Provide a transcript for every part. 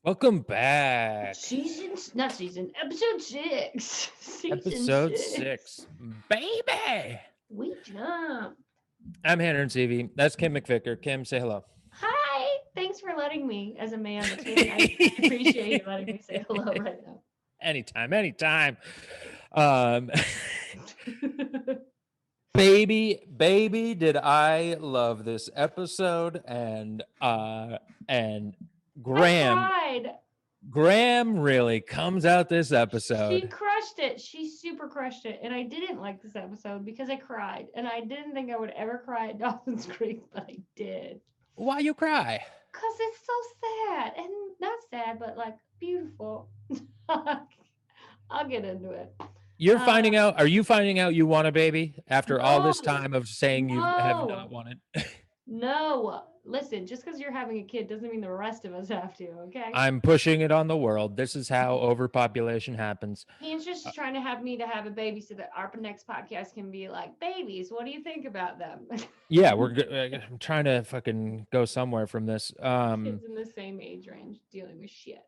Welcome back. Episode 6. Season Episode 6. 6. Baby. We jump. I'm Handren Seavey. That's Kim Mcvicar. Kim, say hello. Hi. Thanks for letting me, as a man. That's really nice. I appreciate you letting me say hello right now. Anytime. Thanks. Um, baby, did I love this episode and Graham I cried. Graham really comes out this She episode. crushed it. She super crushed it. And I didn't like this episode because I cried. And I didn't think I would ever cry at Dawson's Creek, but I did. Why you cry? Because it's so sad. And not sad, but like beautiful. I'll get into it. You're finding out. Are you finding out you want a baby after all this No, time of saying you have not no, wanted? no. Listen, just because you're having a kid doesn't mean the rest of us have to, okay? I'm pushing it on the world. This is how overpopulation happens. He's just trying to have me to have a baby so that our next podcast can be like, babies, what do you think about them? Yeah, I'm trying to fucking go somewhere from this. Kids in the same age range dealing with shit.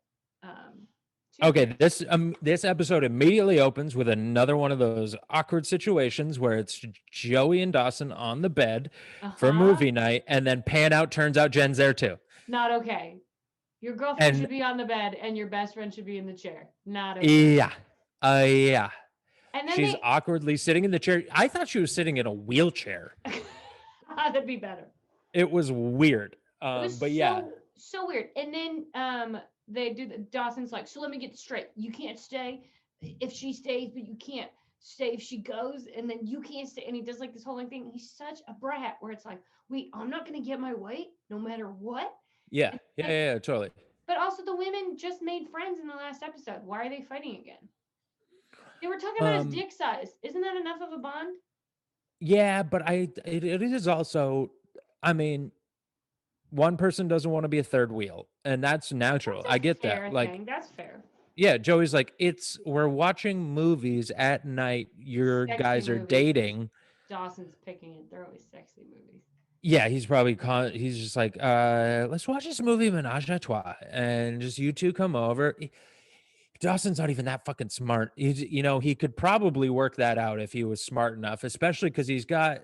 Okay, this episode immediately opens with another one of those awkward situations where it's Joey and Dawson on the bed for movie night, and then pan out, turns out Jen's there too. Not okay. Your girlfriend should be on the bed and your best friend should be in the chair. Not okay. Yeah. Yeah. And then she's awkwardly sitting in the chair. I thought she was sitting in a wheelchair. That'd be better. It was weird. But yeah. So weird. And then they do Dawson's like, so let me get this straight. You can't stay if she stays, but you can't stay if she goes, and then you can't stay. And he does like this whole thing. He's such a brat where it's like, wait, I'm not gonna get my way no matter what. Yeah, totally. But also the women just made friends in the last episode. Why are they fighting again? They were talking about his dick size. Isn't that enough of a bond? Yeah, but it is also, I mean, one person doesn't want to be a third wheel, and that's natural. I get that. Like, that's fair. Yeah, Joey's like, we're watching movies at night. Your Sexy guys are movies. dating. Dawson's picking it. They're always sexy movies. Yeah, he's probably he's just like, let's watch this movie Menage a Trois, and just you two come over. Dawson's not even that fucking smart. He could probably work that out if he was smart enough, especially because he's got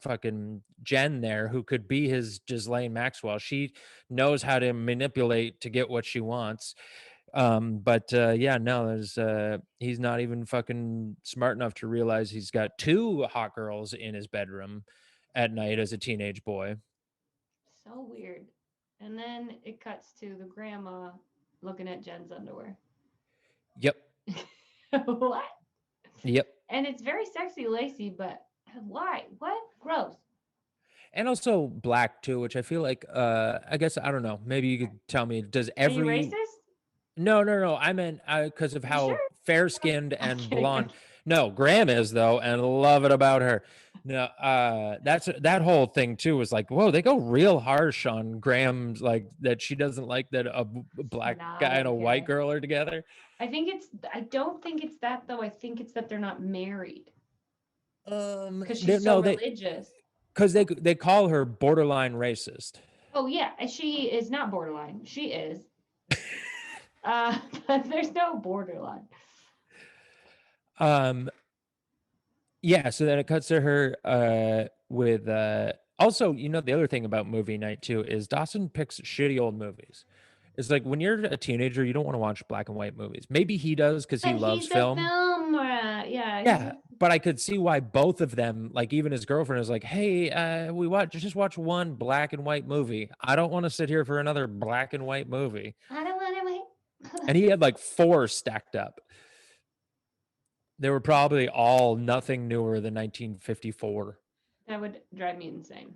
fucking Jen there who could be his Ghislaine Maxwell. She knows how to manipulate to get what she wants. Yeah, no, he's not even fucking smart enough to realize he's got two hot girls in his bedroom at night as a teenage boy. So weird. And then it cuts to the grandma looking at Jen's underwear. Yep. What? Yep. And it's very sexy, lacy, but why? What? Gross. And also black too, which I feel like I guess I don't know. Maybe you could tell me. Does every Are you racist? No. I meant because of how fair skinned and blonde. No, Graham is though, and love it about her. No, that whole thing too was like, whoa, they go real harsh on Graham's, like that she doesn't like that a black guy and a white girl are together. I don't think it's that though. I think it's that they're not married. Because she's so religious. Because they call her borderline racist. Oh yeah, she is not borderline. She is. But there's no borderline. Yeah, so then it cuts to her with also, the other thing about movie night too is Dawson picks shitty old movies. It's like when you're a teenager, you don't want to watch black and white movies. Maybe he does because he loves film. Yeah, but I could see why both of them, like even his girlfriend, is like, "Hey, just watch one black and white movie. I don't want to sit here for another black and white movie." I don't want to wait. And he had like 4 stacked up. They were probably all nothing newer than 1954. That would drive me insane.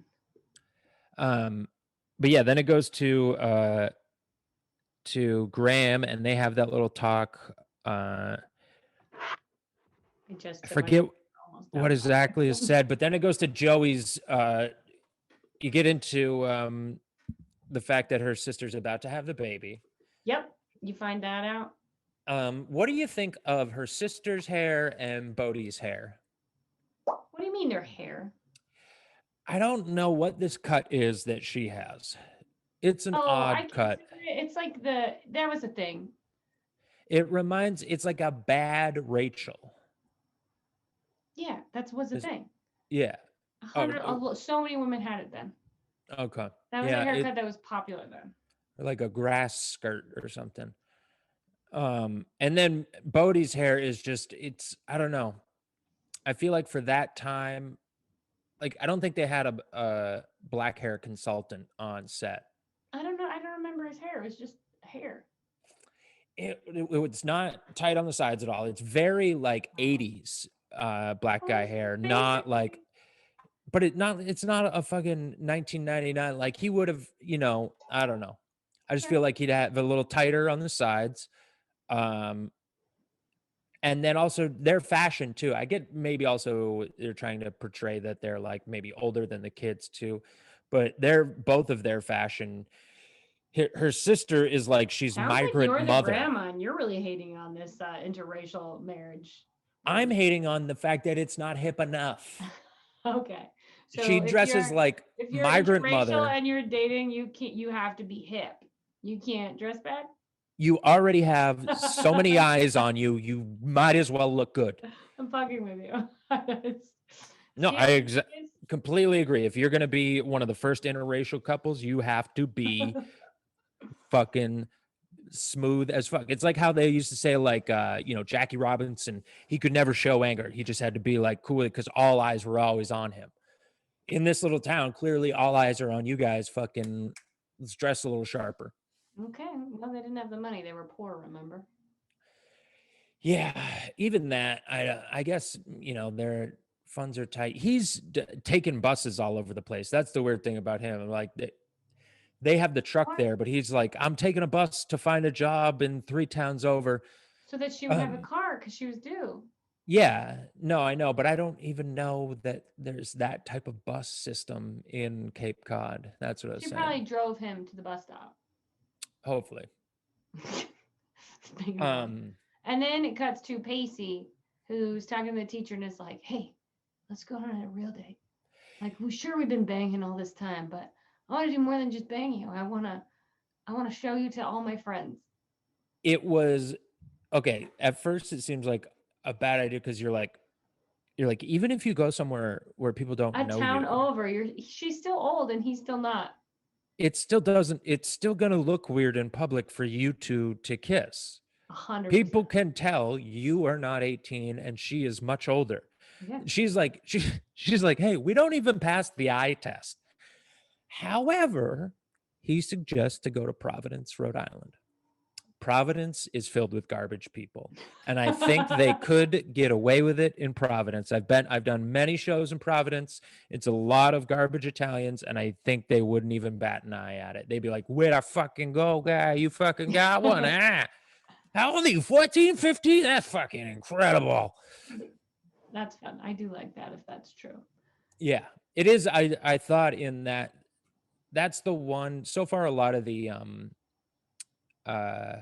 But yeah, then it goes to Graham, and they have that little talk. I forget what exactly is said, but then it goes to Joey's. You get into the fact that her sister's about to have the baby. Yep, you find that out. What do you think of her sister's hair and Bodhi's hair? What do you mean their hair? I don't know what this cut is that she has. It's an odd cut. It's like that was a thing. It's like a bad Rachel. Yeah, that was a It's, thing. yeah. Oh, So many women had it then. okay. That was a Yeah, haircut that was popular then. like a grass skirt or something. And then Bodhi's hair is just, I don't know. I feel like for that time, like I don't think they had a black hair consultant on set. I don't know. I don't remember his hair. It was just hair. It's not tight on the sides at all. It's very like Oh. 80s black guy hair, not Basically. like, but it's not a fucking 1999. Like he would have, I don't know. I just Okay. feel like he'd have a little tighter on the sides. Um, and then also their fashion too. I get maybe also they're trying to portray that they're like maybe older than the kids too, but they're both of their fashion. Her sister is like she's Sounds like migrant you're the mother. grandma and you're really hating on this interracial marriage. I'm hating on the fact that it's not hip enough. Okay. She So dresses like if you're migrant interracial mother. and you're dating, you have to be hip. You can't dress bad. You already have so many eyes on you. You might as well look good. I'm fucking with you. No, See how I easy it is? completely agree. If you're going to be one of the first interracial couples, you have to be fucking smooth as fuck. It's like how they used to say, like, Jackie Robinson, he could never show anger. He just had to be like cool because all eyes were always on him. In this little town, clearly all eyes are on you guys. Fucking let's dress a little sharper. Okay. Well, they didn't have the money. They were poor, remember? Yeah, even that, I guess, their funds are tight. He's taking buses all over the place. That's the weird thing about him. Like they have the truck What? there, but he's like, I'm taking a bus to find a job in 3 towns over. So that she would have a Um, car because she was due. yeah, no, I know, but I don't even know that there's that type of bus system in Cape Cod. That's what I was She probably saying. drove him to the bus stop. Hopefully. Thinking about it. Um, And then it cuts to Pacey, who's talking to the teacher and is like, "Hey, let's go on a real date. Like, we've been banging all this time, but I want to do more than just bang you. I wanna show you to all my friends." it was okay. At first, it seems like a bad idea because you're like, even if you go somewhere where people don't A know town you, over. She's still old and he's still not. it's still going to look weird in public for you to kiss. 100%. People can tell you are not 18 and she is much older. Yeah. She's like, hey, we don't even pass the eye test. However, he suggests to go to Providence, Rhode Island. Providence is filled with garbage people, and I think they could get away with it in Providence. I've done many shows in Providence. It's a lot of garbage Italians, and I think they wouldn't even bat an eye at it. They'd be like, where'd I fucking go, guy? You fucking got one. How old are you? 14, 15? That's fucking incredible. That's fun. I do like that if that's true. Yeah, it is. I thought in that's the one so far. A lot of the uh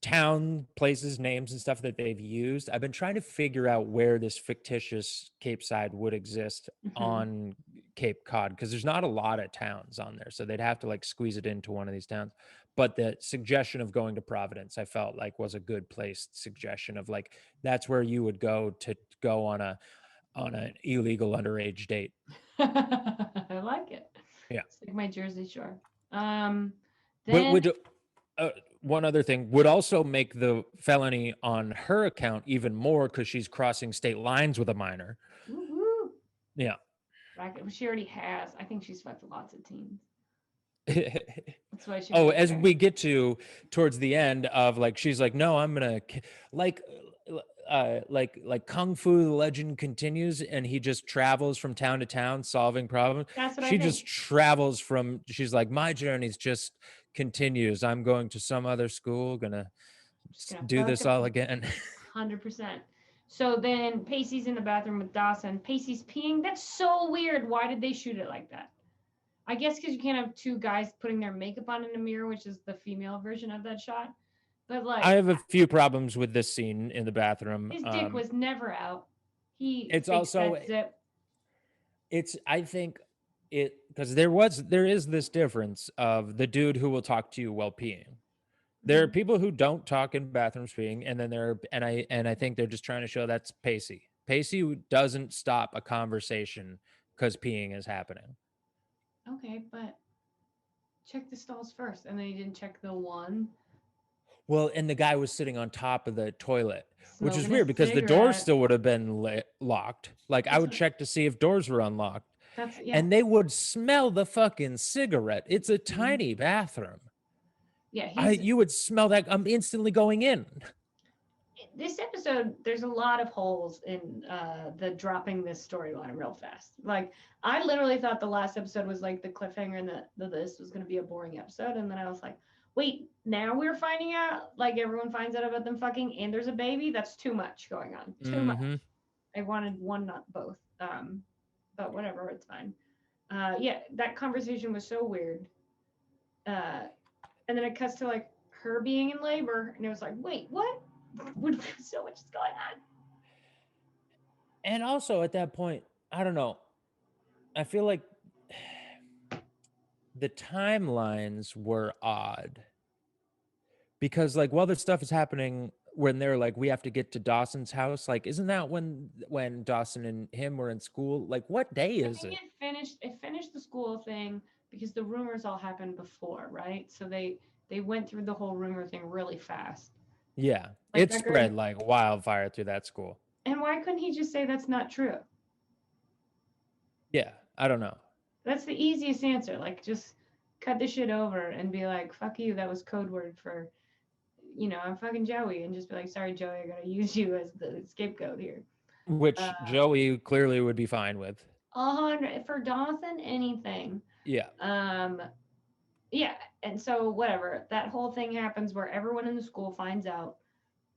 town places names and stuff that they've used, I've been trying to figure out where this fictitious Cape Side would exist on Cape Cod, because there's not a lot of towns on there, so they'd have to like squeeze it into one of these towns. But the suggestion of going to Providence, I felt like was a good place suggestion of like that's where you would go on an illegal underage date. I like it. Yeah. It's like my Jersey Shore. Would one other thing would also make the felony on her account even more because she's crossing state lines with a minor. Woo-hoo. Yeah. She already has. I think she's fucked lots of teens. That's why she. As we get towards the end of like, she's like, no, I'm gonna like Kung Fu the Legend continues, and he just travels from town to town solving problems. That's what She I think. just travels from. She's like, my journey's just continues. I'm going to some other school, gonna do this all again. 100%. So then Pacey's in the bathroom with Dawson. Pacey's peeing. That's so weird. Why did they shoot it like that? I guess because you can't have two guys putting their makeup on in a mirror, which is the female version of that shot. But like, I have a few problems with this scene in the bathroom. His dick was never out. It's also that zip. I think because there is this difference of the dude who will talk to you while peeing. There are Mhm. people who don't talk in bathrooms peeing, and then I think they're just trying to show that's Pacey. Pacey doesn't stop a conversation because peeing is happening. Okay, but check the stalls first, and then you didn't check the one Well, and the guy was sitting on top of the toilet, which is smoking a weird because the doors cigarette. still would have been locked. Like I That's would what. check to see if doors were unlocked, That's yeah. and they would smell the fucking cigarette. It's a Mhm. tiny bathroom. Yeah, I he's You would smell that. I'm instantly going in. this episode. There's a lot of holes in the dropping this storyline real fast. Like I literally thought the last episode was like the cliffhanger, and that this was going to be a boring episode, and then I was like, wait, now we're finding out. Like everyone finds out about them fucking, and there's a baby. That's too much going on. Too much. Hmm. I wanted one, not both. But whatever, it's fine. Yeah, that conversation was so weird. Uh, and then it cuts to like her being in labor, and it was like, wait, what? So much is going on. And also at that point, I don't know. I feel like the timelines were odd because like while this stuff is happening when they're like we have to get to Dawson's house, like isn't that when Dawson and him were in school? Like what day I is think it? it finished the school thing because the rumors all happened before, right? So they went through the whole rumor thing really fast. Yeah, Like it Becker, spread like wildfire through that school. and why couldn't he just say that's not true? Yeah, I don't know. That's the easiest answer. Like just cut the shit over and be like, fuck you, that was code word for, I'm fucking Joey, and just be like, sorry, Joey, I gotta use you as the scapegoat here. Which Uh, Joey clearly would be fine with. 100 for Dawson, anything. Yeah. Um, yeah, and so whatever. That whole thing happens where everyone in the school finds out,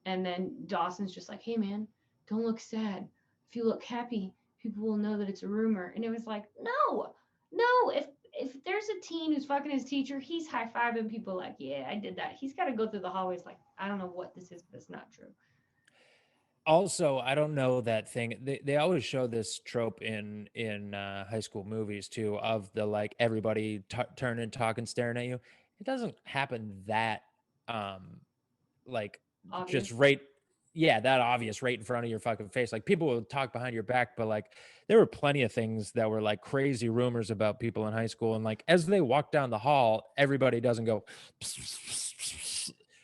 and then Dawson's just like, "Hey, man, don't look sad. If you look happy, people will know that it's a rumor." And it was like, no, no. If there's a teen who's fucking his teacher, he's high fiving people like, "Yeah, I did that." He's got to go through the hallways like, "I don't know what this is, but it's not true." Also, I don't know that thing. They always show this trope in high school movies too of the like everybody turning, talking, staring at you. It doesn't happen that um like just Obvious. right, yeah, that obvious right in front of your fucking face. Like people will talk behind your back, but like there were plenty of things that were like crazy rumors about people in high school, and like as they walk down the hall, everybody doesn't go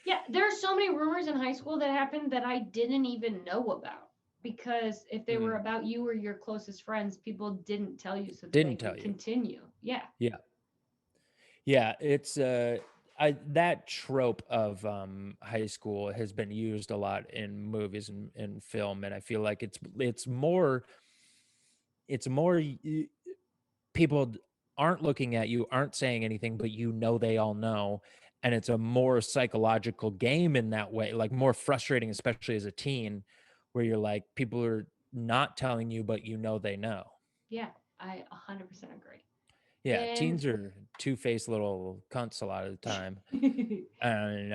Yeah, there are so many rumors in high school that happened that I didn't even know about because if they were "Mm, about you or your closest friends, people didn't tell you so that they didn't tell would you." continue. Yeah. Yeah. Yeah, it's I that trope of high school has been used a lot in movies and film, and I feel like it's more people aren't looking at you, aren't saying anything, but you know they all know, and it's a more psychological game in that way, like more frustrating, especially as a teen, where you're like people are not telling you, but you know they know. Yeah, I 100% agree. Yeah, And teens are two-faced little cunts a lot of the time. And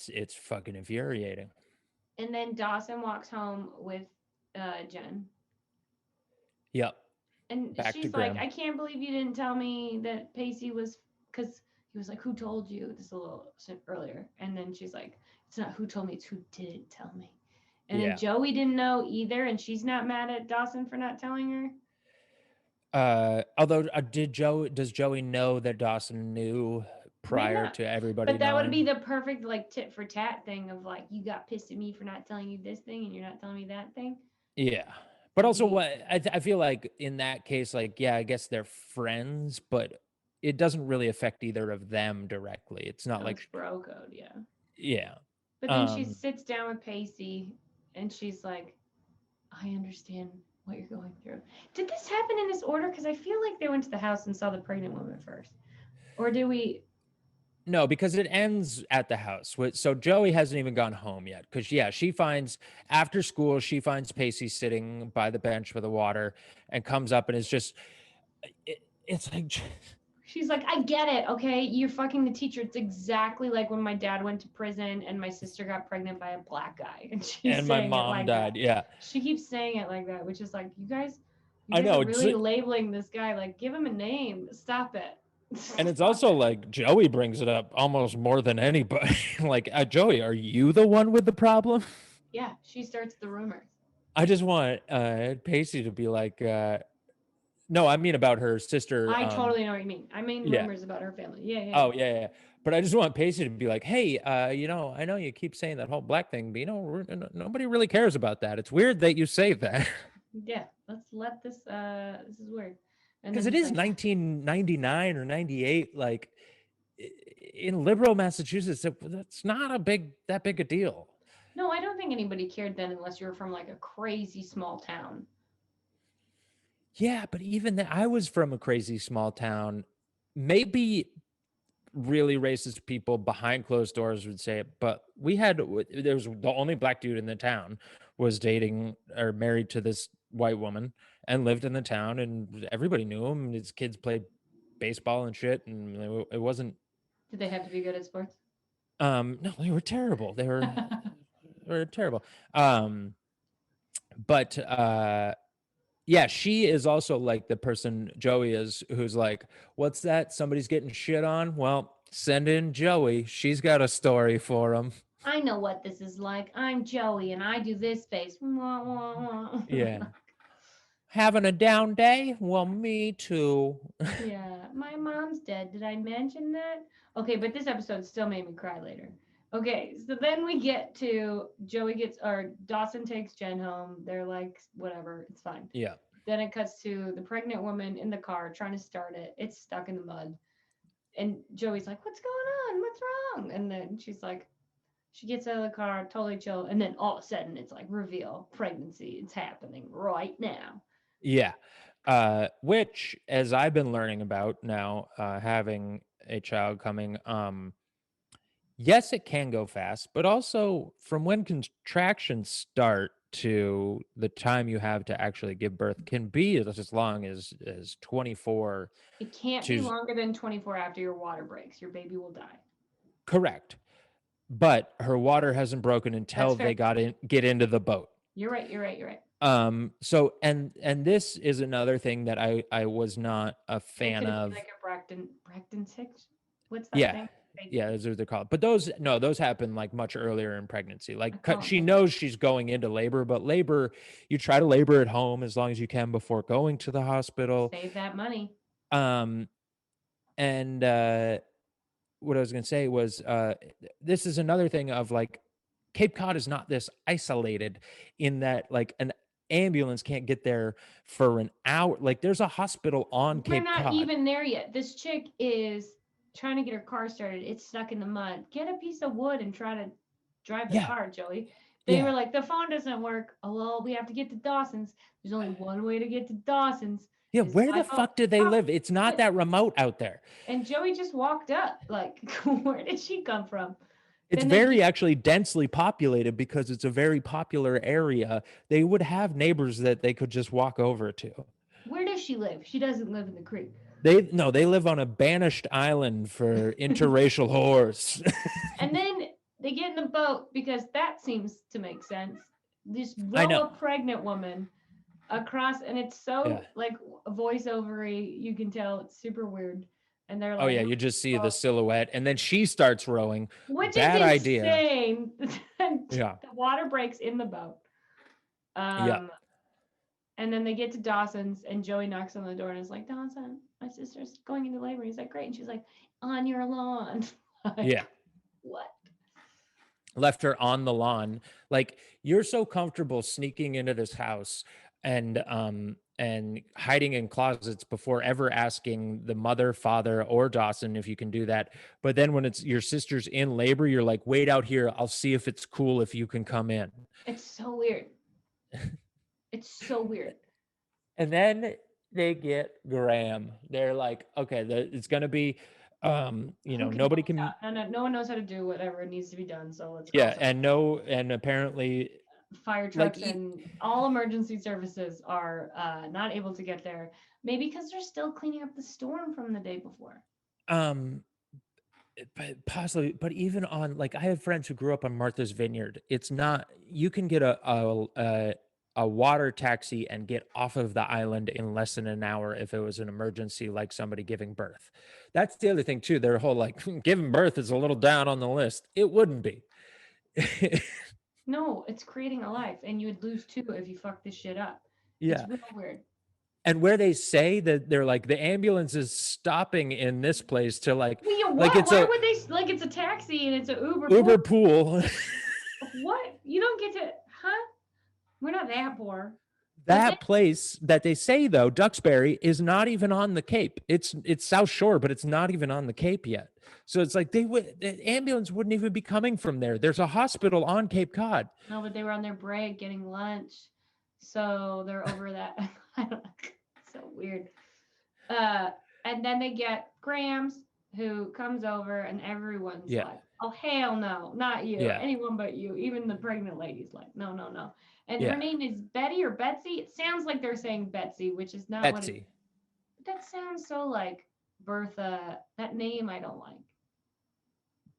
it's fucking infuriating. and then Dawson walks home with Jen. Yep. And Back to she's like, Graham. I can't believe you didn't tell me that Pacey was, because he was like, who told you this a little earlier? And then she's like, it's not who told me, it's who didn't tell me. And then Yeah. Joey didn't know either, and she's not mad at Dawson for not telling her. Although does Joey know that Dawson knew Maybe prior not. to everybody But that would be knowing? the perfect like tit for tat thing of like you got pissed at me for not telling you this thing and you're not telling me that thing. Yeah. But And also he what I feel like in that case, like, yeah, I guess they're friends, but it doesn't really affect either of them directly. It's not no, it's like, bro code, yeah. yeah. But then she Um, sits down with Pacey and she's like, I understand what you're going through. Did this happen in this order? Because I feel like they went to the house and saw the pregnant woman first. Or did we? no, because it ends at the house. So Joey hasn't even gone home yet. Because yeah, she finds after school, she finds Pacey sitting by the bench with the water, and comes up and is just, it's like, She's like, I get it, okay? You're fucking the teacher. It's exactly like when my dad went to prison and my sister got pregnant by a black guy. And she's and my saying it mom like that. died. Yeah, She keeps saying it like that, which is like, you guys, You I guys are know. really labeling this guy. Like, give him a name. Stop it. And it's Stop also it. like Joey brings it up almost more than anybody. Like, Joey, are you the one with the problem? Yeah, she starts the rumors. I just want Pacey to be like, no, I mean about her sister. I totally know what you mean. I mean Yeah. rumors about her family. Yeah, yeah, Oh, yeah, yeah. But I just want Pacey to be like, hey, I know you keep saying that whole black thing, but nobody really cares about that. It's weird that you say that. yeah. Let's let this. This is weird. And Because then it he's is like, 1999 or 98. Like in liberal Massachusetts, that's not that big a deal. no, I don't think anybody cared then, unless you were from like a crazy small town. Yeah, but even that, I was from a crazy small town. Maybe really racist people behind closed doors would say it, but there was the only black dude in the town was dating or married to this white woman and lived in the town, and everybody knew him. His kids played baseball and shit, and it wasn't. Did they have to be good at sports? No, they were terrible. They were terrible. Um, but yeah, she is also like the person Joey is, who's like, what's that? Somebody's getting shit on? Well, send in Joey. She's got a story for him. I know what this is like. I'm Joey, and I do this face. Wah, wah, wah. Yeah. Having a down day? Well, me too. Yeah, my mom's dead. Did I mention that? Okay, but this episode still made me cry later. Okay, so then we get to Joey gets or Dawson takes Jen home. They're like, whatever, it's fine. Yeah. Then it cuts to the pregnant woman in the car trying to start it. It's stuck in the mud. And Joey's like, what's going on? What's wrong? And then she's like, she gets out of the car, totally chill. And then all of a sudden it's like reveal, pregnancy. It's happening right now. Yeah. Which, as I've been learning about now, having a child coming, yes, it can go fast, but also from when contractions start to the time you have to actually give birth can be as long as 24 It can't be to longer than 24 after your water breaks. Your baby will die. correct. But her water hasn't broken That's until fair. they get into the boat. You're right. You're right. You're right. So and this is another thing that I was not a It fan could have been of. like a Braxton 6. What's that Yeah. thing? Yeah, those are what they're called. But those happen like much earlier in pregnancy. Like Oh, she knows she's going into labor, but labor, you try to labor at home as long as you can before going to the hospital. save that money. Um, and what I was going to say was this is another thing of like Cape Cod is not this isolated in that like an ambulance can't get there for an hour. Like there's a hospital on We're Cape not Cod. even there yet. This chick is trying to get her car started. It's stuck in the mud. Get a piece of wood and try to drive the Yeah. car, Joey. They were Yeah. like, the phone doesn't work. Oh, well, we have to get to Dawson's. There's only one way to get to Dawson's. Yeah. Is Where by the fuck do they live? It's not that remote out there. And Joey just walked up. Like, where did she come from? It's Then they very keep, actually densely populated because it's a very popular area. They would have neighbors that they could just walk over to. where does she live? She doesn't live in the creek. They live on a banished island for interracial whores. And then they get in the boat because that seems to make sense. This I row know. of pregnant woman across, and it's so Yeah. like voiceovery. You can tell it's super weird. And they're Oh like, yeah, you just see the well, silhouette, and then she starts rowing. which Bad is idea. insane. Yeah. The water breaks in the boat. Yeah. And then they get to Dawson's, and Joey knocks on the door and is like, Dawson, my sister's going into labor. He's like, great. And she's like, on your lawn. Like, Yeah. what? Left her on the lawn. Like you're so comfortable sneaking into this house and hiding in closets before ever asking the mother, father, or Dawson if you can do that. But then when it's your sister's in labor, you're like, wait out here. I'll see if it's cool if you can come in. It's so weird. It's so weird. And then they get Graham. They're like, okay, it's gonna be nobody can No one knows how to do whatever needs to be done. So let's yeah, and apparently fire trucks and all emergency services are not able to get there. Maybe because they're still cleaning up the storm from the day before. But possibly, but even on like I have friends who grew up on Martha's Vineyard. It's not you can get a a water taxi and get off of the island in less than an hour if it was an emergency, like somebody giving birth. That's the other thing too. Their whole like giving birth is a little down on the list. It wouldn't be. No, it's creating a life, and you would lose two if you fuck this shit up. It's Yeah. real weird. And where they say that they're like the ambulance is stopping in this place to Well, yeah, like what? it's Why a would they like it's a taxi and it's an Uber Uber pool? pool. What? You don't get to, huh? We're not that poor. But then, That place that they say though, Duxbury, is not even on the Cape. It's South Shore, but it's not even on the Cape yet. So it's like the ambulance wouldn't even be coming from there. There's a hospital on Cape Cod. no, but they were on their break getting lunch, so they're over that. I don't know. So weird. And then they get Grams, who comes over, and everyone's Yeah. like, "Oh hell no, not you, Yeah. anyone but you." Even the pregnant lady's like, "No, no, no." And her Yeah. name is Betty or Betsy. It sounds like they're saying Betsy, which is not what it. Betsy. That sounds so like Bertha. That name I don't like.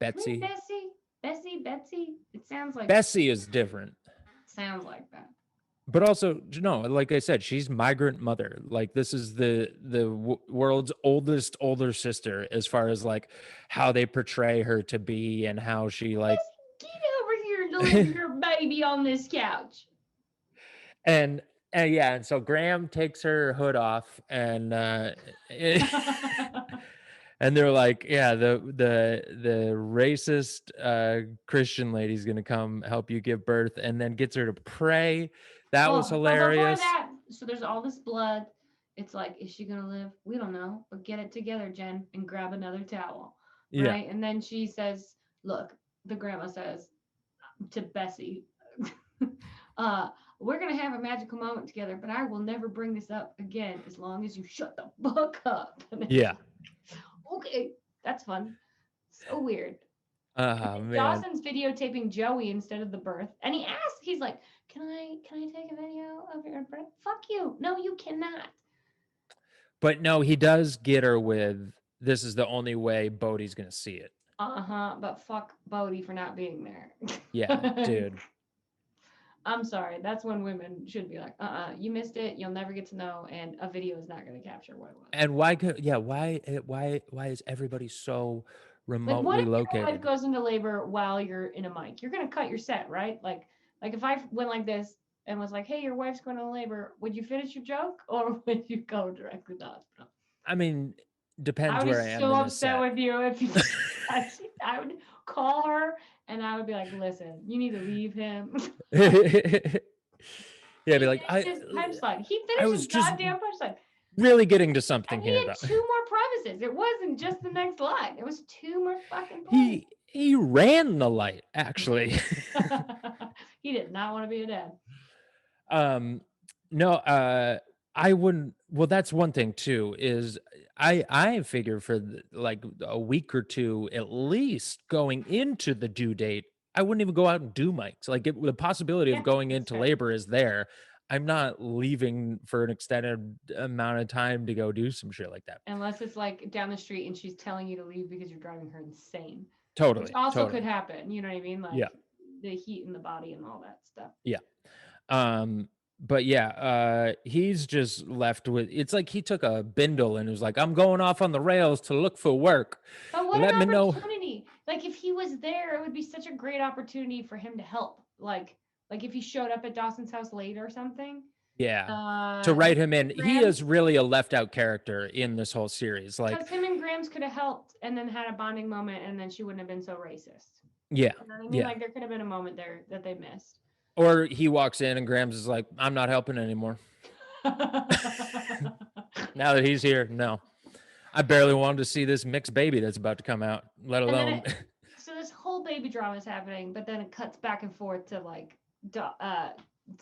Isn't it Betsy. Bessie? Bessie, Betsy. It Bessie is different. sounds like that. But also, no, like I said, she's migrant mother. Like this is the world's oldest older sister as far as like how they portray her to be and how she like Get over here and deliver your baby on this couch. and yeah, and so Graham takes her hood off and and they're like, yeah, the racist Christian lady's gonna come help you give birth, and then gets her to pray. That was But before hilarious. that, so there's all this blood. It's like, is she gonna live? We don't know, but get it together, Jen, and grab another towel, Yeah. right? And then she says, "Look," the grandma says to Bessie, "We're gonna have a magical moment together, but I will never bring this up again as long as you shut the fuck up." Yeah. Okay, that's fun. So weird. Man. Dawson's videotaping Joey instead of the birth, and he asks, he's like, "Can I take a video of your birth?" Fuck you. No, you cannot. But no, he does get her with, this is the only way Bodhi's gonna see it. But fuck Bodhi for not being there. Yeah, dude. I'm sorry. That's when women should be like, you missed it. You'll never get to know, and a video is not going to capture what it was. And why is everybody so Like, what remotely if your wife located? goes into labor while you're in a mic? You're going to cut your set, right? Like if I went like this and was like, "Hey, your wife's going into labor," would you finish your joke or would you go directly to the hospital? I mean, I depends would where I be am so in the upset set. with you if you. I would call her and I would be like, "Listen, you need to leave him." Yeah, be like, He finished his punchline. He I finished was his just goddamn punchline. really getting to something And he here had though. 2 more premises. It wasn't just the next line. It was 2 more fucking points. He ran the light, actually. He did not want to be a dad. No, I wouldn't. Well, that's one thing too, is I figure for like a week or two at least going into the due date, I wouldn't even go out and do mics. Like the possibility Yeah, of going that's into fair. labor is there. I'm not leaving for an extended amount of time to go do some shit like that. Unless it's like down the street and she's telling you to leave because you're driving her insane. Totally. Which also totally. could happen. You know what I mean? Like Yeah. the heat in the body and all that stuff. Yeah. But yeah, he's just left with, it's like he took a bindle and was like, I'm going off on the rails to look for work. But what Let me an know. opportunity. Like if he was there, it would be such a great opportunity for him to help. Like if he showed up at Dawson's house late or something. Yeah. To write him in. He Grams, is really a left out character in this whole series. Like, because him and Grams could have helped and then had a bonding moment and then she wouldn't have been so racist. yeah. You know what I mean? Yeah. Like there could have been a moment there that they missed. Or he walks in and Grams is like, I'm not helping anymore. Now that he's here, no. I barely wanted to see this mixed baby that's about to come out, let alone. So this whole baby drama is happening, but then it cuts back and forth to like to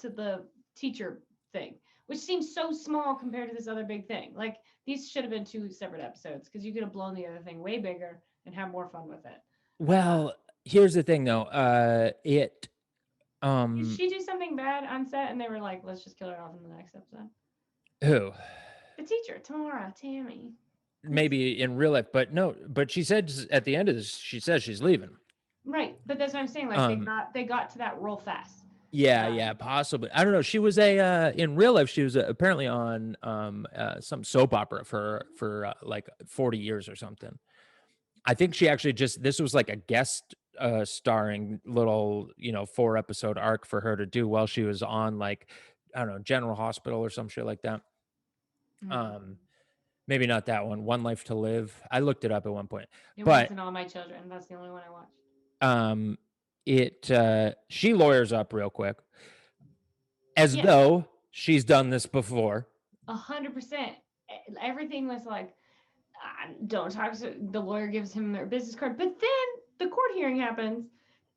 the teacher thing, which seems so small compared to this other big thing. Like these should have been 2 separate episodes because you could have blown the other thing way bigger and have more fun with it. Well, here's the thing though. Did she do something bad on set and they were like, let's just kill her off in the next episode? Who? The teacher, Tammy. Maybe in real life, but no, but she said at the end of this, she says she's leaving. Right, but that's what I'm saying. Like they got to that real fast. Yeah, possibly. I don't know. She was in real life. She was apparently on some soap opera for like 40 years or something. I think she actually just this was like a guest starring little 4 episode arc for her to do while she was on like I don't know General Hospital or some shit like that. Mm. Um, maybe not that one. One Life to Live. I looked it up at one point, It but wasn't All My Children. That's the only one I watched. um, it she lawyers up real quick as Yeah, though she's done this before. 100%. Everything was like, don't talk to the lawyer, gives him their business card. But then the court hearing happens,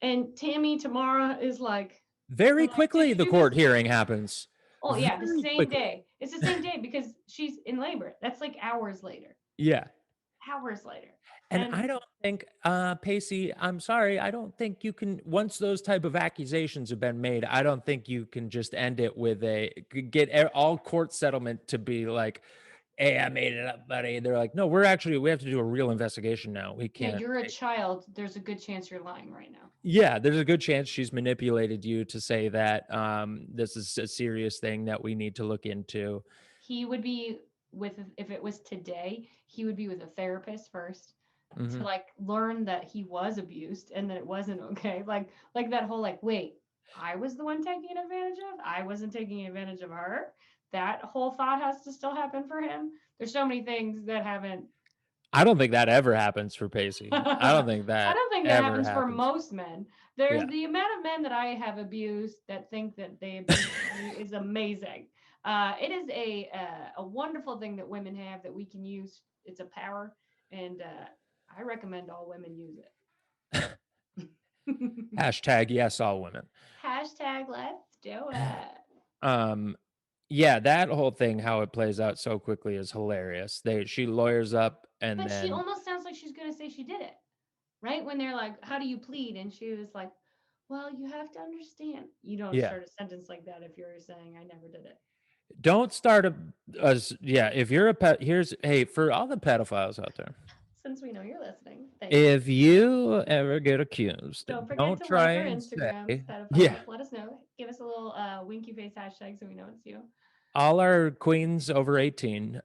and Tammy Tamara is like, they're Very like, did quickly, you the do this? court hearing happens. Oh, yeah, the Very same quickly. day. It's the same day because she's in labor. That's like hours later. Yeah. Hours later. And And I don't think, Pacey, I'm sorry, I don't think you can, once those type of accusations have been made, I don't think you can just end it with all court settlement to be like, hey, I made it up, buddy. They're like, no, we have to do a real investigation now. We yeah, can't. you're a child. There's a good chance you're lying right now. Yeah, there's a good chance she's manipulated you to say that this is a serious thing that we need to look into. He would be with, if it was today, he would be with a therapist first to Hmm. like learn that he was abused and that it wasn't okay. Like that whole like, wait, I was the one taking advantage of? I wasn't taking advantage of her. That whole thought has to still happen for him. There's so many things that haven't. I don't think that ever happens for Pacey. I don't think I that don't think that ever happens for happens. most men. There's Yeah. the amount of men that I have abused that think that they abuse me is amazing. It is a wonderful thing that women have that we can use. It's a power, and I recommend all women use it. Hashtag yes, all women. Hashtag let's do it. Um, yeah, that whole thing, how it plays out so quickly is hilarious. She lawyers up and But she then almost sounds like she's gonna say she did it, right? When they're like, "How do you plead?" and she was like, "Well, you have to understand. You don't yeah. start a sentence like that if you're saying I never did it." Don't start yeah, if you're a pet, hey, for all the pedophiles out there. Since we know you're listening, thank you. If you ever get accused, Don't forget don't to try like our and Instagrams, say, yeah, pedophiles. Let us know. Give us a little winky face hashtag so we know it's you. all our queens over 18,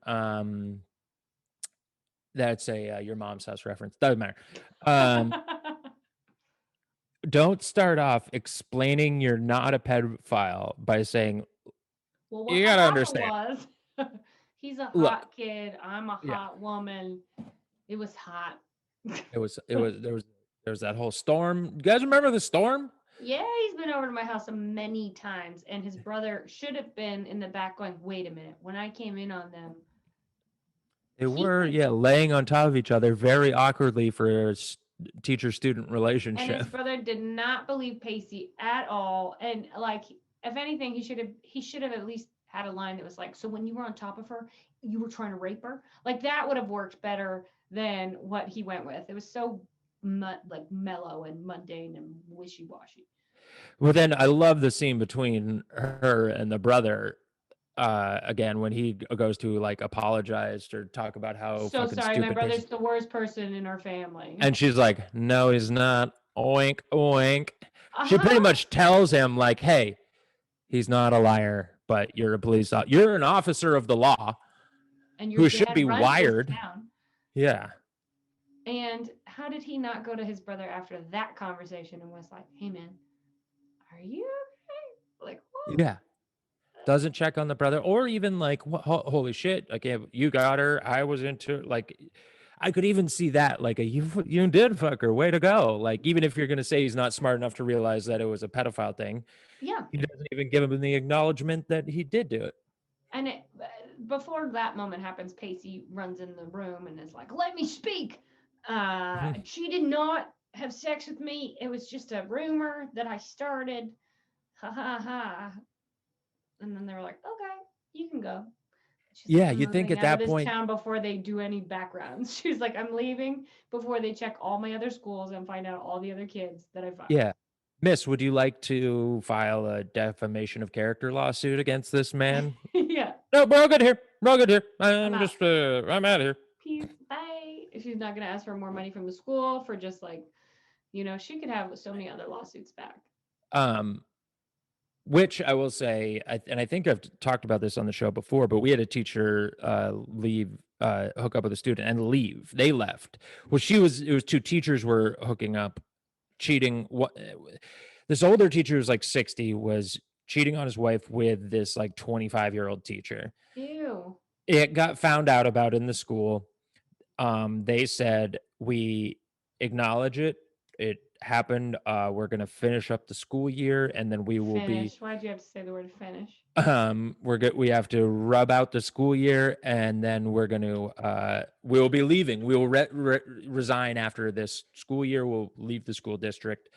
that's a your mom's house reference. Doesn't matter. Don't start off explaining you're not a pedophile by saying, Well, what you gotta happened understand. was he's a Look, hot kid. I'm a yeah, hot woman. It was hot. there was that whole storm. You guys remember the storm? Yeah, he's been over to my house many times, and his brother should have been in the back going, wait a minute. When I came in on them, They he were, thinks, yeah, laying on top of each other very awkwardly for a teacher-student and his relationship. brother did not believe Pacey at all. And like, if anything, he should have at least had a line that was like, so when you were on top of her, you were trying to rape her. Like that would have worked better than what he went with. It was so like mellow and mundane and wishy-washy. Well, then I love the scene between her and the brother. Again, when he goes to like apologize or talk about how So fucking sorry, my stupid brother's things, the worst person in our family. and she's like, "No, he's not." Oink, oink. She pretty Uh-huh. much tells him like, "Hey, he's not a liar, but you're a you're an officer of the law And your who should be dad runs this wired." town. Yeah, And how did he not go to his brother after that conversation and was like, hey man, are you okay? Like, what? yeah. Doesn't check on the brother, or even like, holy shit, like, yeah, you got her. I was into like, I could even see that like you did fuck her. Way to go. Like, even if you're gonna say he's not smart enough to realize that it was a pedophile thing, Yeah. he doesn't even give him the acknowledgement that he did do it. And before that moment happens, Pacey runs in the room and is like, let me speak. Mhm. She did not have sex with me. It was just a rumor that I started. Ha ha ha. And then they were like, okay, you can go. She's like, Yeah, I'm you think moving at out of that this point, town before they do any backgrounds. She's like, I'm leaving before they check all my other schools and find out all the other kids that I fucked. yeah, Miss, would you like to file a defamation of character lawsuit against this man? Yeah, No, we're all good here. We're all good here. I'm out. I'm out of here. Peace. Bye. She's not going to ask for more money from the school for just like, she could have so many other lawsuits back. Um, Which I will say, and I think I've talked about this on the show before, but we had a teacher hook up with a student and leave. They left. Well, it was two teachers were hooking up, cheating. This older teacher who's like 60 was cheating on his wife with this like 25-year-old teacher. Ew. It got found out about in the school. They said, we acknowledge it. It happened. We're gonna finish up the school year, and then we will be Finish. Why'd you have to say the word finish? we're good. We have to rub out the school year, and then we'll be leaving. We will resign after this school year. We'll leave the school district.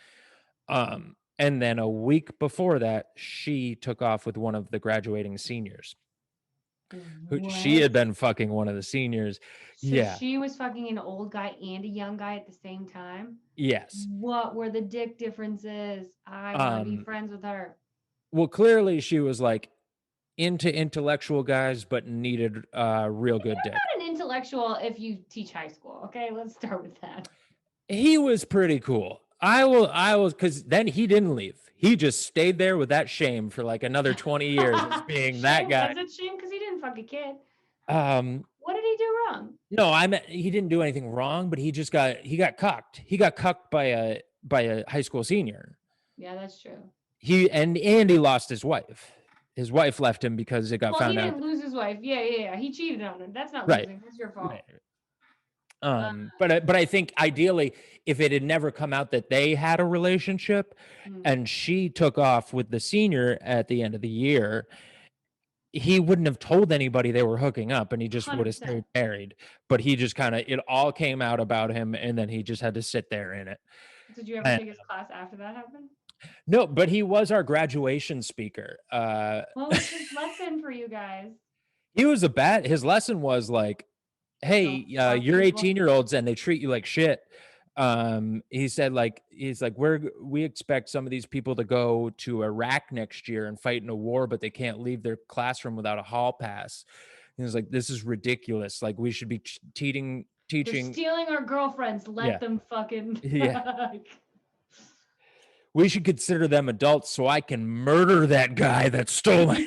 And then a week before that, she took off with one of the graduating seniors. She What? had been fucking one of the seniors. So Yeah. she was fucking an old guy and a young guy at the same time? Yes. What were the dick differences? I want to be friends with her. Well, clearly she was like into intellectual guys, but needed real good dick. You're not an intellectual if you teach high school. Okay, let's start with that. He was pretty cool. I was, because then he didn't leave. He just stayed there with that shame for like another 20 years as being that guy. Was it shame because he didn't fuck a kid? What did he do wrong? No, he didn't do anything wrong, but he got cucked. He got cucked by a high school senior. Yeah, that's true. He lost his wife. His wife left him because it got found out. He didn't lose his wife. Yeah. He cheated on her. That's not right. losing. That's your fault. Right. But I think ideally, if it had never come out that they had a relationship, and she took off with the senior at the end of the year, he wouldn't have told anybody they were hooking up, and he just 100%. Would have stayed married. But he just it all came out about him, and then he just had to sit there in it. Did you ever take his class after that happened? No, but he was our graduation speaker. What was his lesson for you guys? His lesson was like, hey, you're 18-year-olds and they treat you like shit. He said we expect some of these people to go to Iraq next year and fight in a war, but they can't leave their classroom without a hall pass. He was like, this is ridiculous. Like, we should be teaching. They're stealing our girlfriends. Let them fucking. Yeah. We should consider them adults so I can murder that guy that stole my.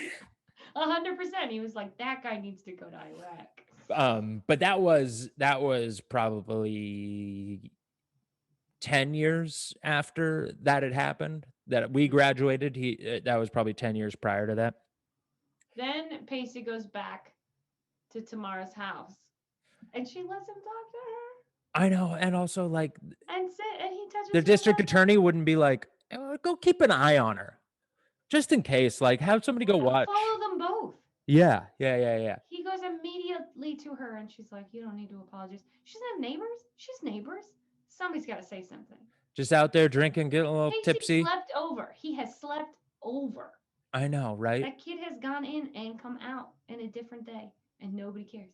100%. He was like, that guy needs to go to Iraq. But that was probably 10 years after that had happened, that we graduated. That was probably 10 years prior to that. Then Pacey goes back to Tamara's house, and she lets him talk to her. I know, and also like, and he touches the district attorney wouldn't be like, go keep an eye on her, just in case. Like, have somebody go watch. Follow them both. Yeah. He goes immediately to her, and she's like, you don't need to apologize. She doesn't have neighbors. She's neighbors. Somebody's got to say something. Just out there drinking, getting a little tipsy. Slept over. He has slept over. I know, right? That kid has gone in and come out in a different day, and nobody cares.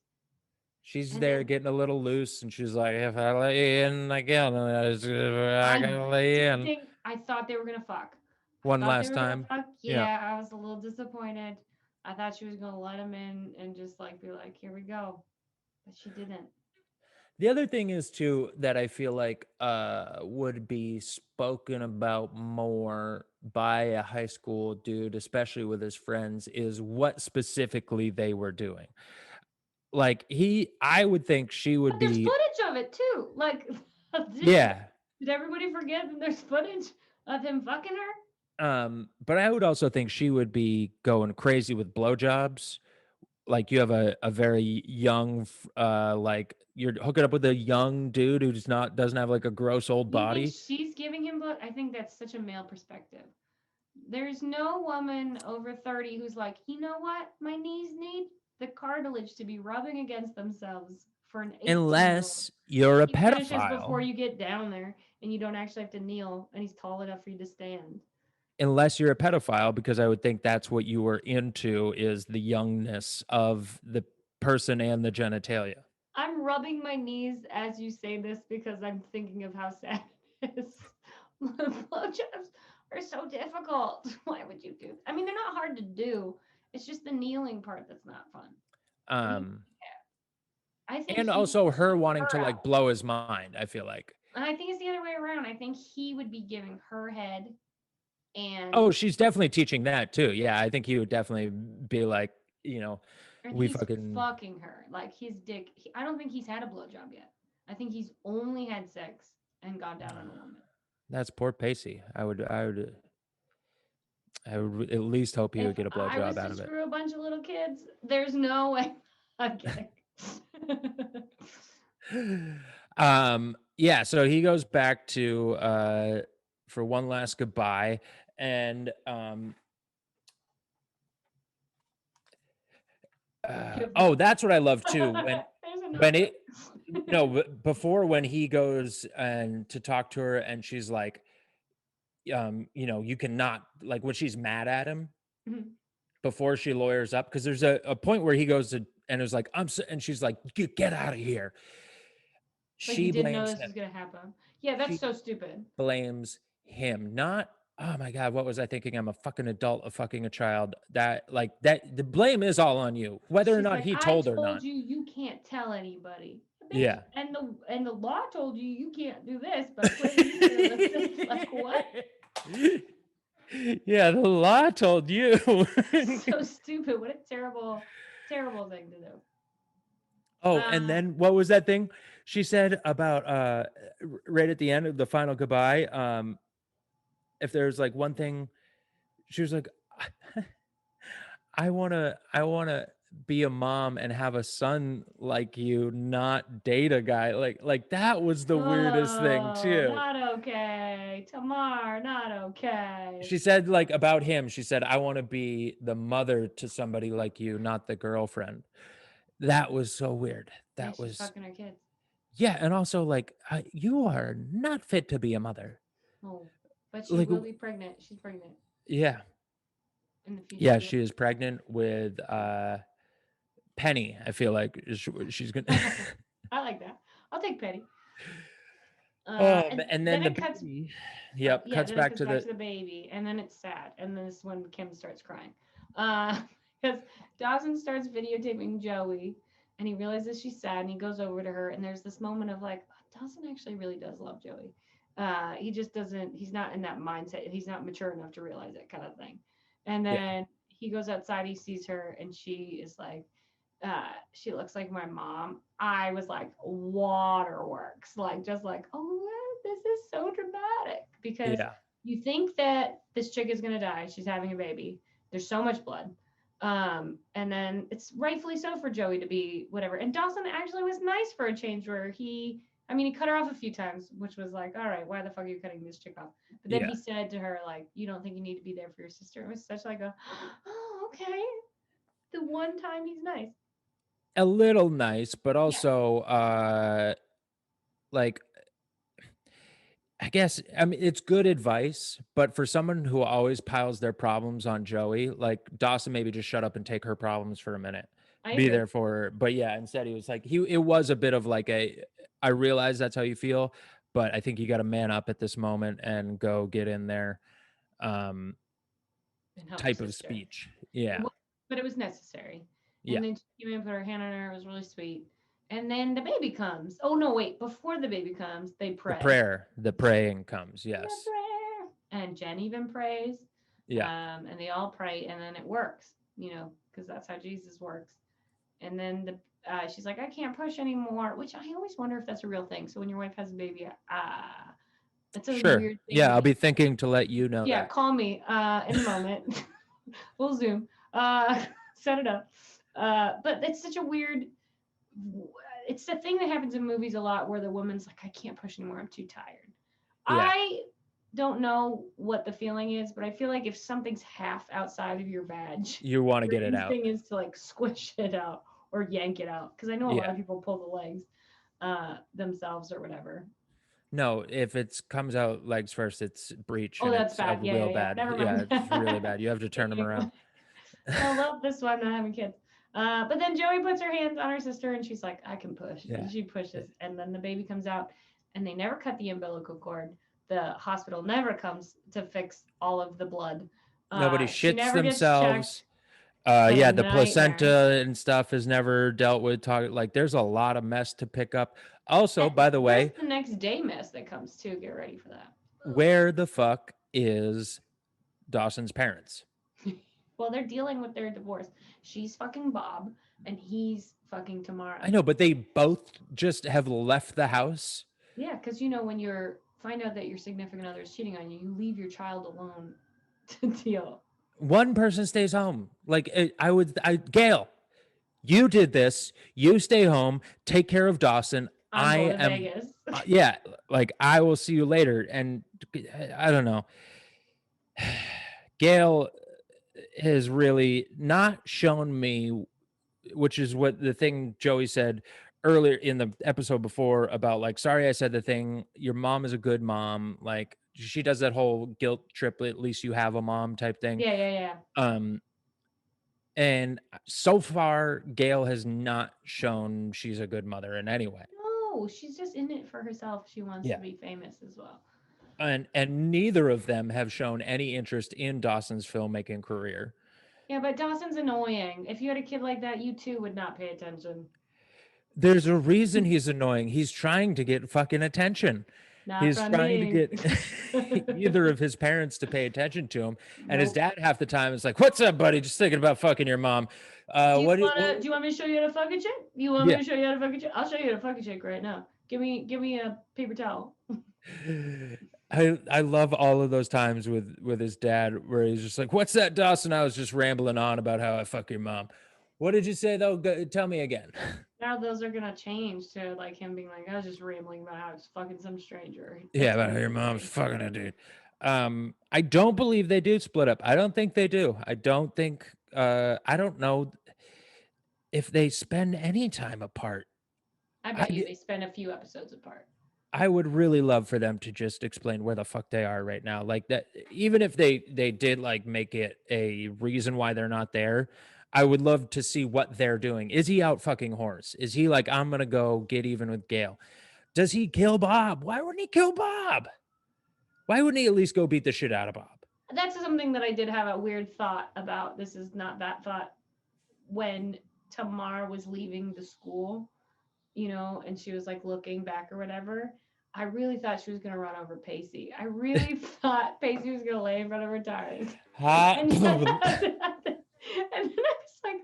She's there getting a little loose, and she's like, if I let you in again, I gotta lay in. I thought they were gonna fuck. One last time. Yeah, I was a little disappointed. I thought she was gonna let him in and just like be like, here we go. But she didn't. The other thing is too, that I feel like would be spoken about more by a high school dude, especially with his friends, is what specifically they were doing. Like, I would think she would be. There's footage of it too. Like, did everybody forget that there's footage of him fucking her? But I would also think she would be going crazy with blowjobs. Like, you have a very young, like, you're hooking up with a young dude who doesn't have like a gross old body. She's giving him blow. I think that's such a male perspective. There's no woman over 30 who's like, you know what? My knees need the cartilage to be rubbing against themselves for an 18-year-old. Unless you're a pedophile. Before you get down there and you don't actually have to kneel and he's tall enough for you to stand. Unless you're a pedophile, because I would think that's what you were into, is the youngness of the person and the genitalia. I'm rubbing my knees as you say this because I'm thinking of how sad it is. Blowjobs are so difficult. Why would you do? I mean, they're not hard to do. It's just the kneeling part that's not fun. I think, and also her wanting to like blow his mind, I feel like. And I think it's the other way around. I think he would be giving her head And Oh, she's definitely teaching that too. Yeah, I think he would definitely be like, you know, we he's fucking fucking her. Like his dick. I don't think he's had a blowjob yet. I think he's only had sex and gone down on a woman. that's poor Pacey. I would at least hope he If would get a I blowjob was out to of it. screw a bunch of little kids, there's no way. I'm kidding. Yeah, so he goes back to for one last goodbye, and Give oh, them. that's what I love too. There's When another. it no, before, when he goes and to talk to her and she's like, you know, you cannot, like, when she's mad at him Mhm. before she lawyers up, because there's a point where he goes to and is like, and she's like, get out of here. Like you She didn't know blames this him. was gonna happen. Yeah, that's She so stupid. blames him, not, oh my God, what was I thinking? I'm a fucking adult, a fucking a child. That, like, that the blame is all on you, whether or She's not like, he I told or told not. you you can't tell anybody. Bitch, Yeah. and the law told you you can't do this, but clearly you should have listened. Like what? Yeah, the law told you. So stupid. What a terrible, terrible thing to do. Oh, and Uh, then what was that thing she said about right at the end of the final goodbye? If there's like one thing, she was like, I wanna be a mom and have a son like you, not date a guy. Like that was the weirdest thing oh, too. not okay. Tamar, not okay. She said, like, about him, she said, I want to be the mother to somebody like you, not the girlfriend. That was so weird. Yeah, That she's was, fucking her kids. yeah, and also like, you are not fit to be a mother. Oh, but she Like, will be pregnant. She's pregnant yeah, in the future. yeah, Yeah. she is pregnant with Penny. I feel like she's gonna. I like that. I'll take Petty. And And then then the it cuts. baby, yep, Yeah, cuts then it back cuts to back the, to the baby, and then it's sad, and then this is when Kim starts crying, because Dawson starts videotaping Joey, and he realizes she's sad, and he goes over to her, and there's this moment of like, oh, Dawson actually really does love Joey. He just doesn't. He's not in that mindset. He's not mature enough to realize that kind of thing. And yeah, then he goes outside. He sees her, and she is like, she looks like my mom. I was like, waterworks, like just like, oh, this is so dramatic because yeah, you think that this chick is gonna die. She's having a baby. There's so much blood. And then it's rightfully so for Joey to be whatever. And Dawson actually was nice for a change where I mean, he cut her off a few times, which was like, all right, why the fuck are you cutting this chick off? But then yeah. he said to her, like, you don't think you need to be there for your sister. It was such like a, oh, okay. The one time he's nice. A little nice, but Yeah. also like, I guess, I mean, it's good advice, but for someone who always piles their problems on Joey, like, Dawson, maybe just shut up and take her problems for a minute. I Be agree. there for her. But yeah, instead he was like, it was a bit of like I realize that's how you feel, but I think you got to man up at this moment and go get in there, um And help your type of sister. speech. Yeah. But it was necessary. Yeah. And then she came in, put her hand on her. It was really sweet. And then the baby comes. Oh no, wait! Before the baby comes, they pray. The praying comes. The Yes. prayer. And Jen even prays. Yeah. And they all pray, and then it works. Because that's how Jesus works. And then she's like, I can't push anymore, which I always wonder if that's a real thing. So when your wife has a baby, that's a Sure. weird thing to Yeah, I'll be. be thinking to let you know Yeah, that. call me in a moment. We'll Zoom. Set it up. But it's such a weird. It's the thing that happens in movies a lot where the woman's like, I can't push anymore. I'm too tired. Yeah. I don't know what the feeling is, but I feel like if something's half outside of your badge, You want to your get it out. instinct is to like squish it out or yank it out. Because I know a lot Yeah. of people pull the legs themselves or whatever. No, if it comes out legs first, it's breach Oh, and that's it's a bad. Yeah, real yeah, yeah. bad. Never Yeah, mind. it's really bad. You have to turn them around. Oh, well, this one, not having kids. But then Joey puts her hands on her sister and she's like, I can push. Yeah. And she pushes. And then the baby comes out and they never cut the umbilical cord. The hospital never comes to fix all of the blood. Nobody She shits never gets themselves. checked. What a Yeah, the nightmare. placenta and stuff is never dealt with. Like, there's a lot of mess to pick up. Also, And by the there's way, the next day mess that comes too. Get ready for that. where the fuck is Dawson's parents. Well, they're dealing with their divorce. She's fucking Bob, and he's fucking I Tamara. know, but they both just have left the house. Yeah, because you know when you're find out that your significant other is cheating on you, you leave your child alone to deal. One person stays home. Like Gail, you did this. You stay home, take care of Dawson. I'm I going to am, Vegas. yeah, like I will see you later. And I don't know. Gail has really not shown me, which is what the thing Joey said earlier in the episode before about like, sorry, I said the thing. Your mom is a good mom. Like she does that whole guilt trip. At least you have a mom type thing. Yeah, yeah, yeah. Um, and so far, Gail has not shown she's a good mother in any way. No, she's just in it for herself. She wants to Yeah. be famous as well. And neither of them have shown any interest in Dawson's filmmaking career. Yeah, but Dawson's annoying. If you had a kid like that, you too would not pay attention. There's a reason he's annoying. He's trying to get fucking attention. Not He's from trying to me. get either of his parents to pay attention to him. And his Nope. dad half the time is like, "What's up, buddy? Just thinking about fucking your mom." Do you What? do you want me to show you how to fuck a chick? You want me Yeah. to show you how to fuck a chick? I'll show you how to fuck a chick right now. Give me a paper towel. I love all of those times with his dad where he's just like, "What's that, Dawson?" I was just rambling on about how I fuck your mom. What did you say though? Tell me again. Now those are gonna change to like him being like, I was just rambling about how I was fucking some stranger. Yeah, That's about what how he's your gonna mom's say. fucking a dude. I don't believe they do split up. I don't think they do. I don't think. I don't know if they spend any time apart. I bet you I they spend a few episodes apart. I would really love for them to just explain where the fuck they are right now. Like that, even if they did like make it a reason why they're not there, I would love to see what they're doing. Is he out fucking horse? Is he like, I'm gonna go get even with Gail? Does he kill Bob? Why wouldn't he kill Bob? Why wouldn't he at least go beat the shit out of Bob? That's something that I did have a weird thought about. This is not that thought. When Tamar was leaving the school, and she was like looking back or whatever, I really thought she was gonna run over Pacey. I really thought Pacey was gonna lay in front of her tires. And then I was like,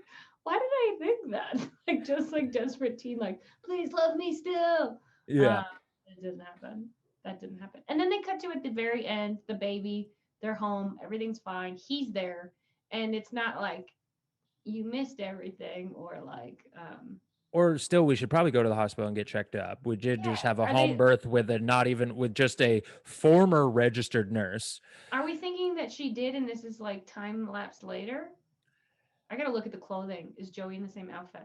why did I think that? Like just like desperate teen, like, please love me still. Yeah. It didn't happen. That didn't happen. And then they cut to at the very end, the baby, they're home, everything's fine, he's there, and it's not like you missed everything or like Or still, we should probably go to the hospital and get checked up. We did yeah, just have a are home they birth with just a former registered nurse. are we thinking that she did and this is like time lapsed later? I gotta look at the clothing. Is Joey in the same outfit?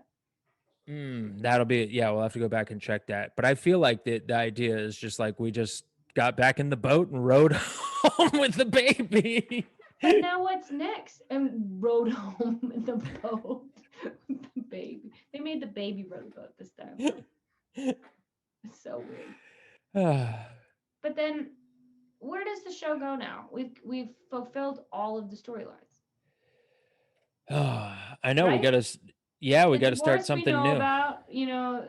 That'll be yeah. We'll have to go back and check that. But I feel like the idea is just like we just got back in the boat and rode home with the baby. But now what's next? And rode home in the boat with the baby. They made the baby row the boat this time. It's so weird. But then where does the show go now? We've fulfilled all of the storylines. I know we Right? gotta. Yeah, we The got to start divorce we something know new. about,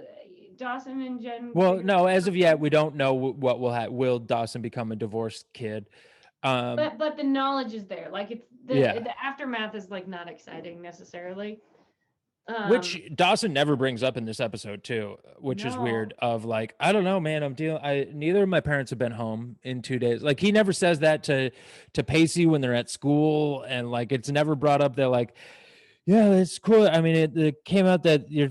Dawson and Jen. Well, figure no, as out of yet, we don't know what will happen. Will Dawson become a divorced kid? But the knowledge is there. Like it's Yeah. the aftermath is like not exciting necessarily. Which Dawson never brings up in this episode too, which is No. weird. Of like, I don't know, man. Neither of my parents have been home in 2 days. Like he never says that to Pacey when they're at school, and like it's never brought up. They're like, yeah, it's cool. I mean, it came out that you're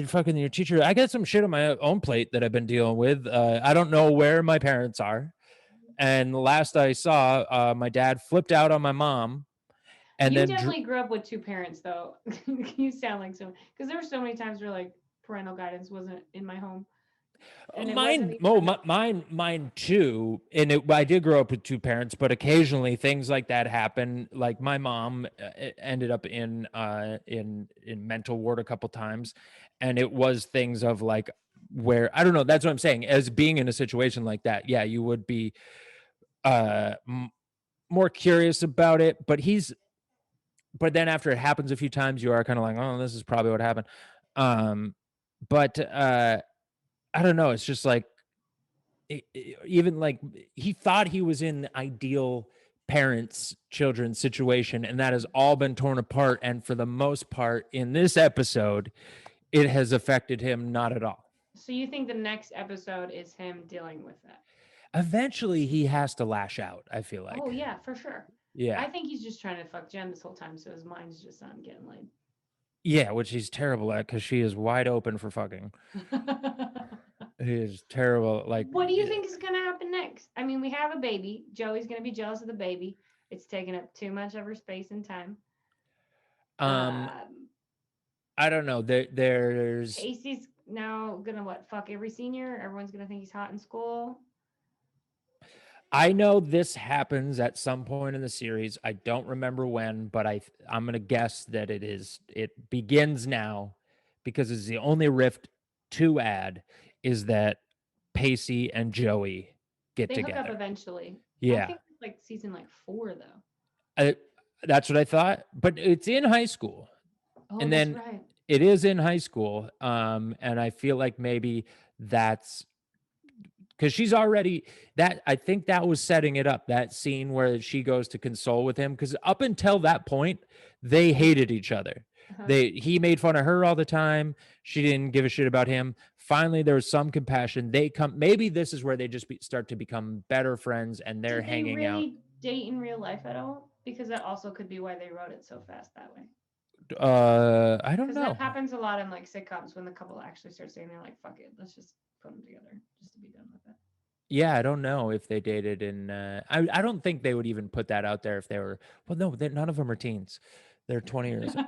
fucking your teacher. I got some shit on my own plate that I've been dealing with. I don't know where my parents are. And the last I saw, my dad flipped out on my mom, and You then definitely grew up with two parents though. You sound like so because there were so many times where like parental guidance wasn't in my home. And it wasn't mine too. And I did grow up with two parents, but occasionally things like that happen. Like my mom ended up in mental ward a couple times, and it was things of like where I don't know. That's what I'm saying. As being in a situation like that, yeah, you would be more curious about it. But then after it happens a few times, you are kind of like, oh, this is probably what happened. But I don't know. It's just like even like he thought he was in the ideal parents children situation, and that has all been torn apart, and for the most part in this episode it has affected him not at all. So you think the next episode is him dealing with that? Eventually he has to lash out, I feel Oh like. yeah, for sure. Yeah. I think he's just trying to fuck Jen this whole time, so his mind's just on getting laid. Yeah, which he's terrible at because she is wide open for fucking. He is terrible. Like, What do you think is gonna happen next? I mean, we have a baby. Joey's gonna be jealous of the baby. It's taking up too much of her space and time. um, I don't know. There's Casey's now gonna what? Fuck every senior. Everyone's gonna think he's hot in school. I know this happens at some point in the series. I don't remember when, but I'm gonna guess that it begins now because it's the only rift to add is that Pacey and Joey get They hook up together. eventually. I Yeah. think it's like season like 4 though. That's what I thought, but it's in high school. Oh, And that's then right. it is in high school. And I feel like maybe that's because she's already that I think that was setting it up, that scene where she goes to console with him, because up until that point they hated each other. Uh-huh. He made fun of her all the time. She didn't give a shit about him. Finally there was some compassion. Maybe this is where they just start to become better friends, and they're Did they hanging out. really date in real life at all? Because that also could be why they wrote it so fast that way. I don't Because know. that happens a lot in like sitcoms when the couple actually starts saying they're like, "Fuck it, let's just put them together just to be done with it." Yeah, I don't know if they dated in. I don't think they would even put that out there if they were. Well, no, none of them are teens. They're 20 years. I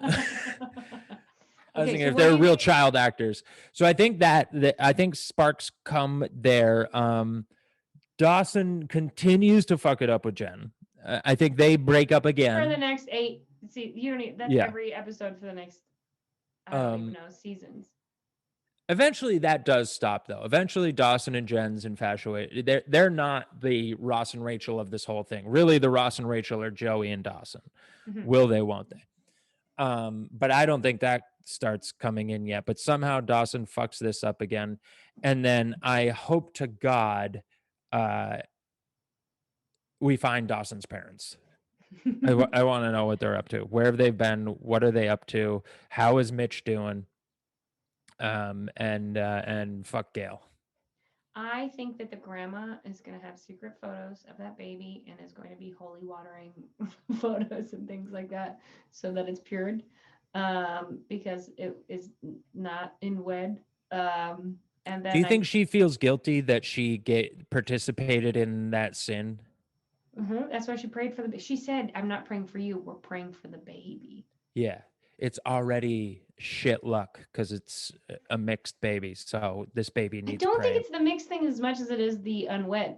was Okay, thinking so if what do they're you real think? child actors. So I think that I think sparks come there. Dawson continues to fuck it up with Jen. I think they break up For the again. next 8, see, you don't need that's Yeah. every episode for the next, I don't even know, seasons. Eventually that does stop though. Eventually Dawson and Jen's infatuated. They're not the Ross and Rachel of this whole thing. Really, the Ross and Rachel are Joey and Dawson. Mhm. Will they, won't they? But I don't think that starts coming in yet. But somehow Dawson fucks this up again. And then I hope to God we find Dawson's parents. I want to know what they're up to. Where have they been? What are they up to? How is Mitch doing? And fuck Gail. I think that the grandma is going to have secret photos of that baby and is going to be holy watering photos and things like that so that it's pured, because it is not in wed. And then Do you think she feels guilty that she participated in that sin? That's why she prayed for the. She said, "I'm not praying for you. We're praying for the baby." Yeah, it's already shit luck because it's a mixed baby. So this baby I needs don't think praying. it's the mixed thing as much as it is the unwed.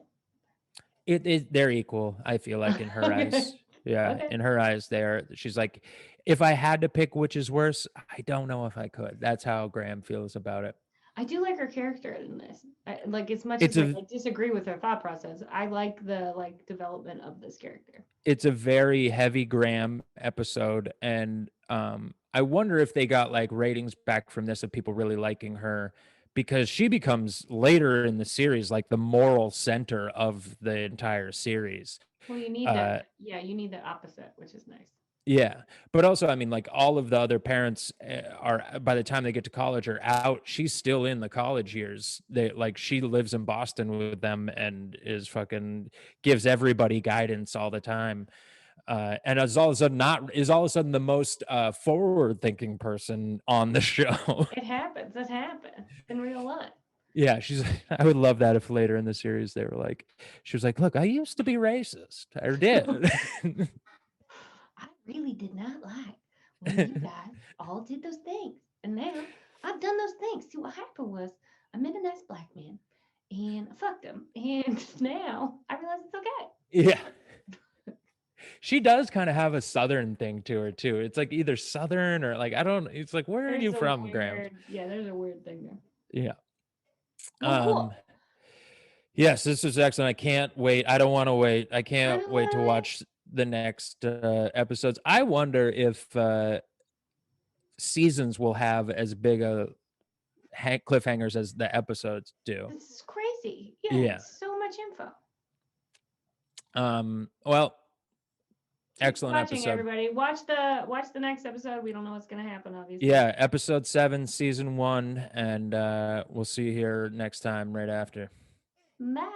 They're equal, I feel like, in her eyes. Yeah, Okay. in her eyes, she's like, if I had to pick which is worse, I don't know if I could. That's how Graham feels about it. I do like her character in this. Like as much It's as I disagree with her thought process, I like the development of this character. It's a very heavy Graham episode, and I wonder if they got like ratings back from this of people really liking her, because she becomes later in the series like the moral center of the entire series. Well, you need that. Yeah, you need the opposite, which is nice. Yeah, but also, I mean, like all of the other parents are by the time they get to college are out. She's still in the college years. She lives in Boston with them and is fucking gives everybody guidance all the time. And is all of a sudden the most forward thinking person on the show. It happens. It happens in real life. Yeah, I would love that if later in the series they were like, she was like, look, I used to be racist. I did. I really did not like when you guys all did those things. And now I've done those things. See, what happened was I met a nice black man and I fucked him. And now I realize it's okay. Yeah. She does kind of have a Southern thing to her too. It's like either Southern or like, I don't, it's like, where are you from, Graham? Yeah, there's a weird thing there. Yeah. Well, cool. Yes, this is excellent. I can't wait. I don't want to wait. I can't wait to watch the next episodes. I wonder if seasons will have as big a cliffhangers as the episodes do. This is crazy. Yeah. So much info. Well, Keep Excellent watching, episode. everybody. Watch the next episode. We don't know what's gonna happen, obviously. Yeah, episode 7, season 1, and we'll see you here next time right after. Bye.